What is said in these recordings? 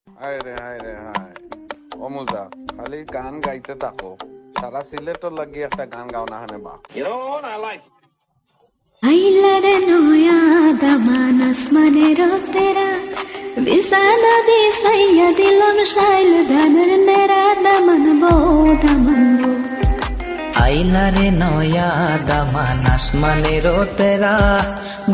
হায় রে হায় রে হায়, ও মুজা খালি গান গাইতে থাকো, সারা সিলেটর লাগি একটা গান গাও না হানে বা। আইলারে নয়া দামানাস মানে রতেরা বিসানা বিসাইয়া দিলাম শাইল ধানের নেরা দামান বো দামান বো। আইলারে নয়া দামান আসমানের তেরা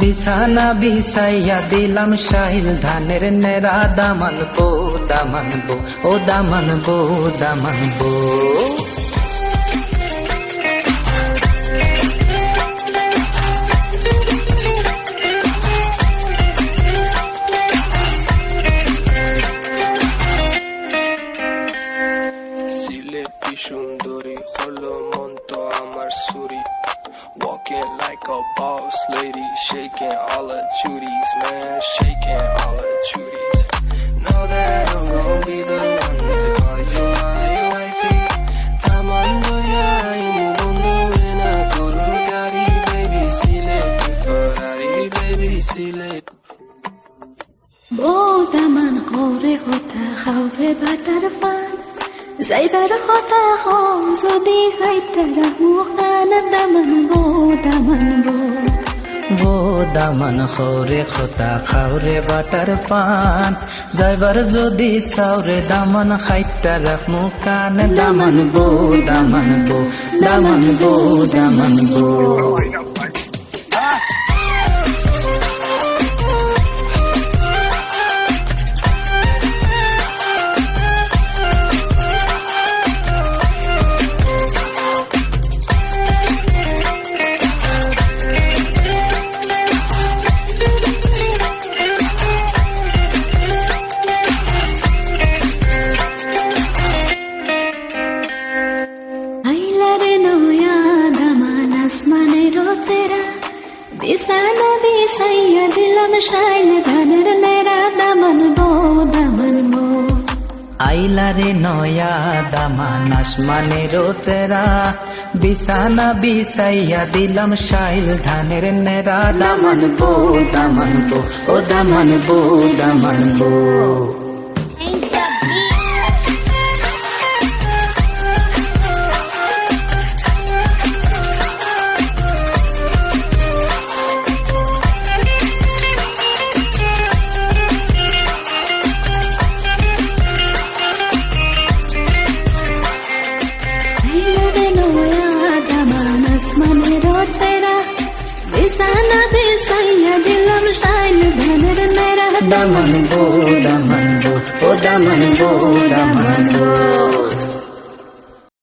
বিছানা বিছাইয়া দিলাম শাহিল ধানের নেরা দামান বো দামান বো ও দামান বো দামান বো। সিলেটি সুন্দরী হলো মন তো আমার সুরি, walking like a boss lady, shaking all her chuties, man, shaking all her chuties. Know that I'm gonna be the one to call you my wifey. Tamando ya imu mundo en a guru gari, baby Sileti Ferrari, baby Sileti. বো দামান খরে হতা খাওরে butter পান যাইবার কথা হও যদি হাইতারা মুখান দামান বো দামান বো। বো দামান খরে খতা খাওরে butter পান যাইবার যদি সাউরে দামান খাইটা রাখমু কান দামান বো দামান বো দামান বো দামান বো। বিছানা বিছাইয়া দিলাম শাইল ধানের নেরা দামান বো দামান বো। আইলারে নয়া দামান আসমানের তেরা বিছানা বিছাইয়া দিলাম শাইল ধানের নেরা দামান বো দামান বো ও দামান বো দামান বো। বিছানা বিছাইয়া দিলাম শাইল ধানের নেরা দামান বো দামান বো ও দামান বো দামান